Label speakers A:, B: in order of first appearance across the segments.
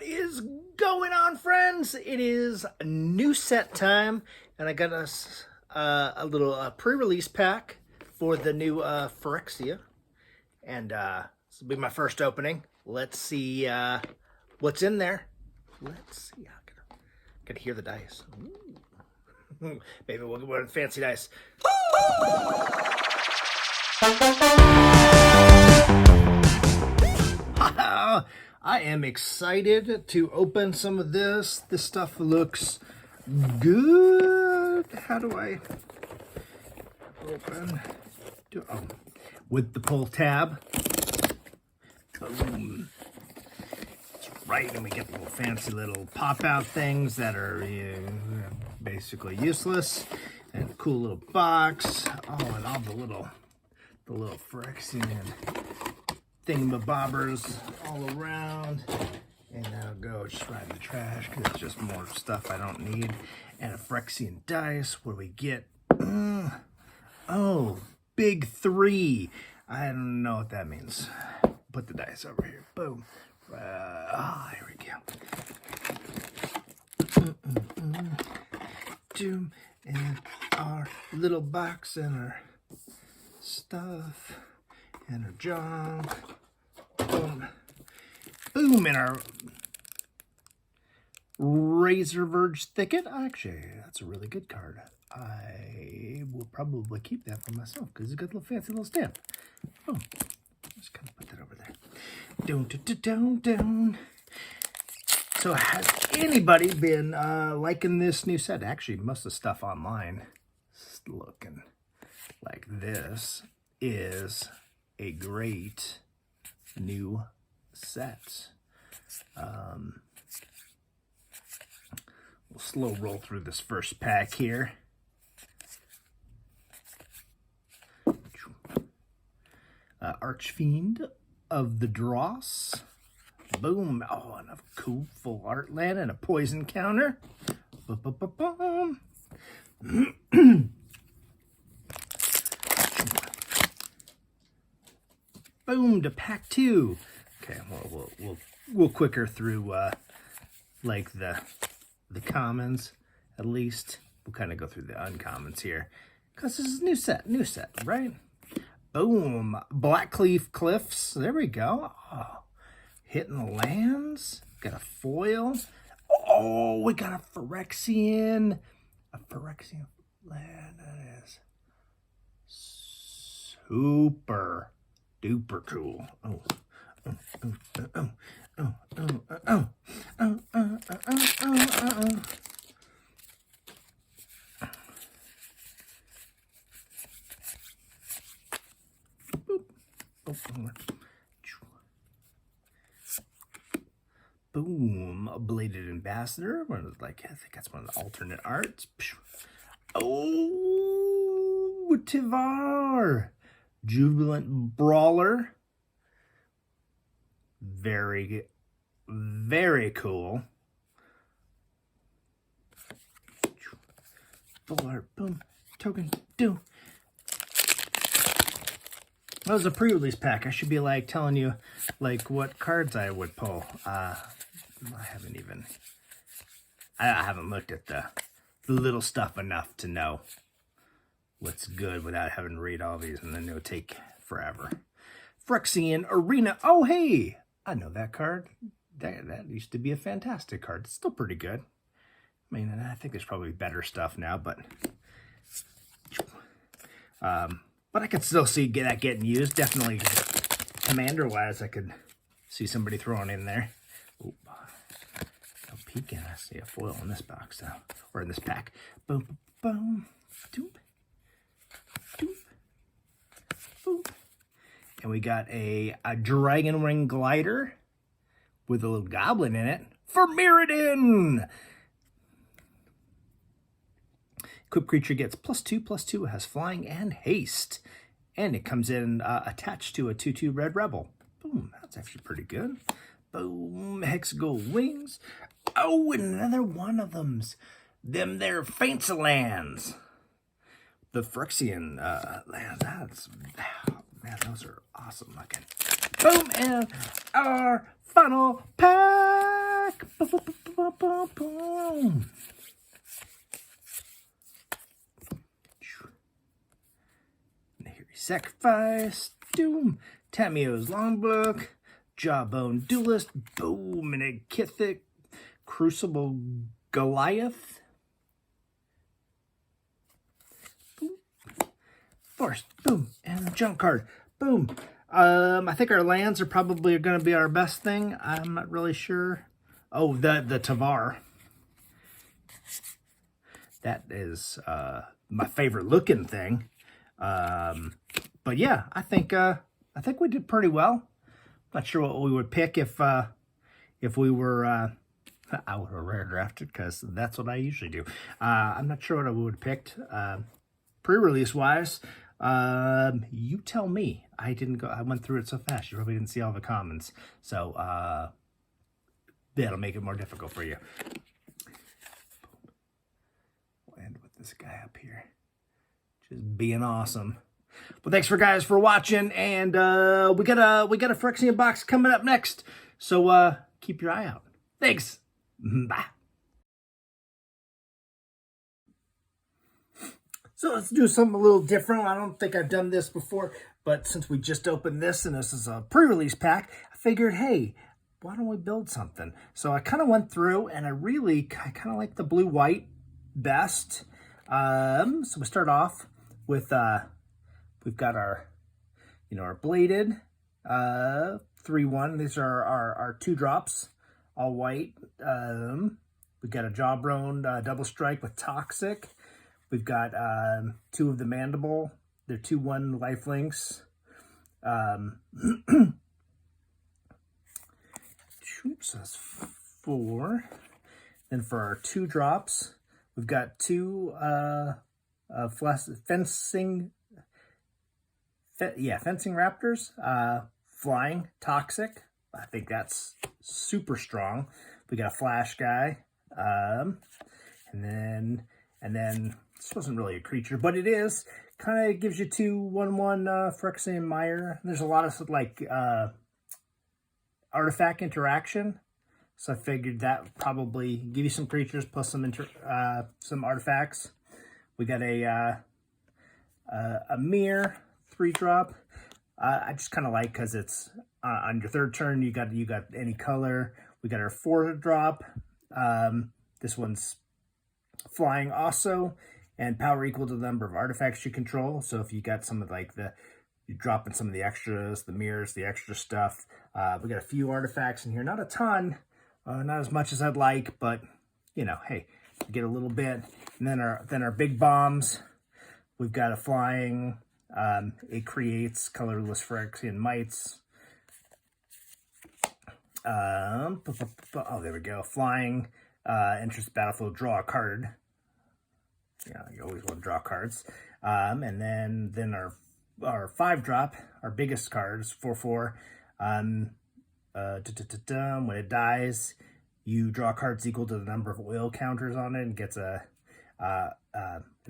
A: What is going on, friends? It is new set time, and I got us a little pre-release pack for the new Phyrexia, and this will be my first opening. Let's see what's in there. Let's see. I can hear the dice. Ooh. Maybe we'll get one of the fancy dice. I am excited to open some of this. This stuff looks good. How do I open? Oh, with the pull tab. Boom. That's right, and we get little fancy little pop-out things that are basically useless. And a cool little box. Oh, and all the little Phyrexia thingamabobbers all around, and that'll go just right in the trash because it's just more stuff I don't need. And a Phyrexian dice. What do we get? Oh, big 3. I don't know what that means. Put the dice over here. Boom. Here we go. And our little box and our stuff. And our junk. Boom. Boom. And our Razor Verge Thicket. Actually, that's a really good card. I will probably keep that for myself because it's got a little fancy little stamp. Boom. Just kind of put that over there. Down. So has anybody been liking this new set? Actually, most of the stuff online is looking like this is a great new set. We'll slow roll through this first pack here. Archfiend of the Dross. Boom. Oh, and a cool full art land and a poison counter. Boom. Boom to pack 2. Okay, we'll quicker through like the commons at least. We'll kind of go through the uncommons here because this is new set, right? Boom, Blackleaf Cliffs. There we go. Oh, hitting the lands. Got a foil. Oh, we got a Phyrexian land. That is super duper cool. Boom, a Bladed Ambassador. I think that's one of the alternate arts. Oh, Tivar. Jubilant Brawler. Very, very cool. Full art. Boom. Token. Do. That was a pre-release pack. I should be like telling you like what cards I would pull. I haven't looked at the little stuff enough to know what's good without having to read all these, and then it'll take forever. Phyrexian Arena. Oh, hey, I know that card. That used to be a fantastic card. It's still pretty good. I mean, I think there's probably better stuff now, but I could still see that getting used. Definitely commander-wise, I could see somebody throwing in there. Ooh, no peeking. I see a foil in this box, though, or in this pack. Boom, boom, doop, doop, boop. And we got a Dragon Ring Glider with a little goblin in it for Mirrodin. Equipped creature gets +2/+2. It has flying and haste. And it comes in attached to a 2/2 Red Rebel. Boom, that's actually pretty good. Boom, Hexagon Wings. Oh, and another one of them's them there Fancy Lands. The Phyrexian land. Man, those are awesome looking. Boom, and our final pack. boom, boom. Nahiri Sacrifice. Doom. Tamio's Longbook. Jawbone Duelist. Boom. And a Kithic Crucible Goliath. Boom. Force. Boom. And a jump card. Boom. I think our lands are probably going to be our best thing. I'm not really sure. Oh, the Tavar. That is my favorite looking thing. But yeah, I think we did pretty well. Not sure what we would pick if we were. I would have rare drafted because that's what I usually do. I'm not sure what I would have picked pre-release wise. You tell me. I went through it so fast. You probably didn't see all the comments. So that'll make it more difficult for you. We'll end with this guy up here. Just being awesome. Well, thanks for watching, and we got a Phyrexia box coming up next. So keep your eye out. Thanks. Bye. So let's do something a little different. I don't think I've done this before, but since we just opened this and this is a pre-release pack, I figured, hey, why don't we build something? So I kind of went through and I kind of like the blue-white best. So we start off with, we've got our, our bladed 3/1. These are our 2-drops, all white. We've got a Jawbone double strike with Toxic. We've got 2 of the Mandible. They're 2/1 lifelinks. So that's 4. Then for our 2-drops, we've got 2 fencing raptors, flying Toxic. I think that's super strong. We got a flash guy, and then this wasn't really a creature, but it is kind of gives you 2/1/1 Phyrexia and Meyer. There's a lot of like artifact interaction, so I figured that would probably give you some creatures plus some artifacts. We got a mirror 3-drop. I just kind of like because it's on your 3rd turn. You got any color. We got our 4-drop. This one's flying also, and power equal to the number of artifacts you control. So if you got some of you're dropping some of the extras, the mirrors, the extra stuff. We got a few artifacts in here, not a ton, not as much as I'd like, but hey, get a little bit. And then our big bombs. We've got a flying. It creates colorless Phyrexian mites. Oh, there we go. Flying. Enters battlefield. Draw a card. Yeah, you always want to draw cards. And then our 5-drop, our biggest card is 4/4. When it dies, you draw cards equal to the number of oil counters on it, and gets an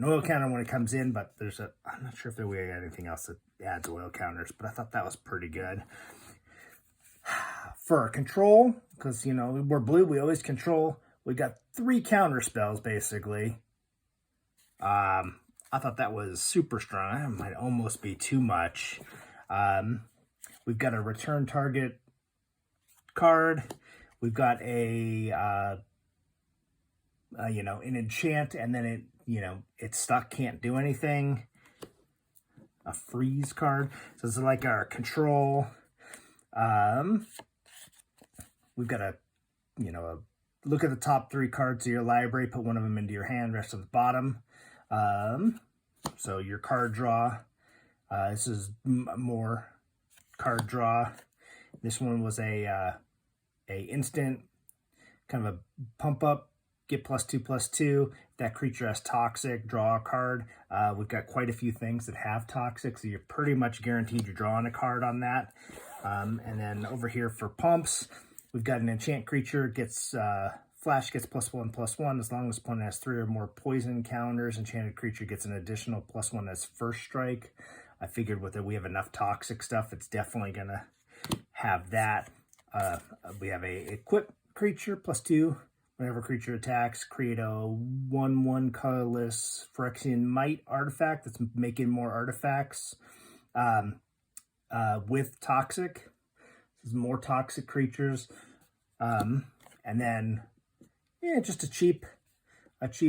A: oil counter when it comes in. But I'm not sure if we got anything else that adds oil counters, but I thought that was pretty good. For our control, because we're blue, we always control. We got 3 counter spells basically. I thought that was super strong. That might almost be too much. We've got a return target card. We've got an enchant, and then it's stuck, can't do anything. A freeze card. So this is like our control. We've got a look at the top 3 cards of your library, put one of them into your hand, rest of the bottom. So your card draw. This is more card draw. This one was a instant, kind of a pump up, get +2/+2. If that creature has Toxic, draw a card. We've got quite a few things that have Toxic, so you're pretty much guaranteed you're drawing a card on that. And then over here for pumps, we've got an enchant creature, gets flash, gets +1/+1 as long as opponent has 3 or more poison counters. Enchanted creature gets an additional +1 as first strike. I figured with it, we have enough Toxic stuff, it's definitely gonna have that. We have a equip creature +2. Whenever a creature attacks, create a 1/1 colorless Phyrexian Might artifact that's making more artifacts with toxic. This is more toxic creatures. And then, yeah, just a cheap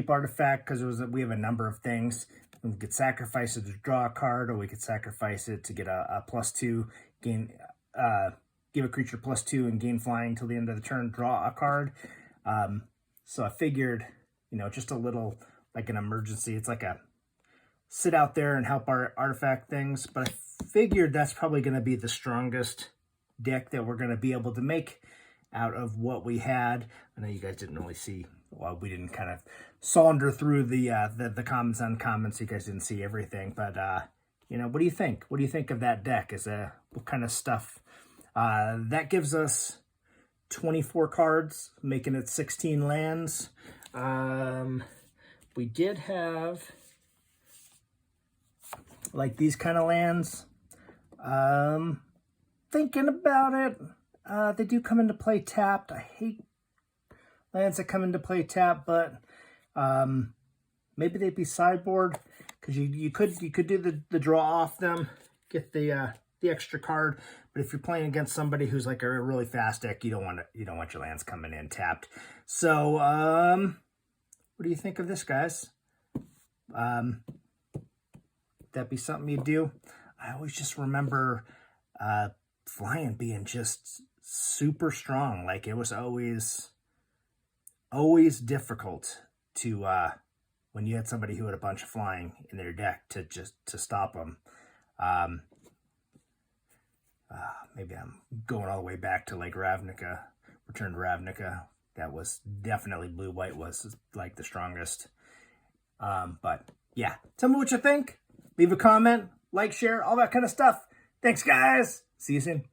A: artifact, because we have a number of things. We could sacrifice it to draw a card, or we could sacrifice it to get a +2, gain, give a creature +2 and gain flying till the end of the turn, draw a card. So I figured, you know, just a little, like an emergency. It's like a sit out there and help our artifact things. But I figured that's probably going to be the strongest deck that we're going to be able to make out of what we had. I know you guys didn't really see, well, we didn't kind of saunder through the commons and uncommons, so you guys didn't see everything. But, you know, what do you think? What do you think of that deck? What kind of stuff? That gives us 24 cards, making it 16 lands. We did have like these kind of lands. Thinking about it, they do come into play tapped. I hate lands that come into play tapped, but maybe they'd be sideboard, because you could do the draw off them, get the extra card. But if you're playing against somebody who's like a really fast deck, you don't want your lands coming in tapped. So what do you think of this, guys? That'd be something you do. I always just remember flying being just super strong. Like, it was always difficult to when you had somebody who had a bunch of flying in their deck to stop them. Maybe I'm going all the way back to like Ravnica, Return to Ravnica. That was definitely blue-white was like the strongest. But yeah, tell me what you think. Leave a comment, like, share, all that kind of stuff. Thanks, guys. See you soon.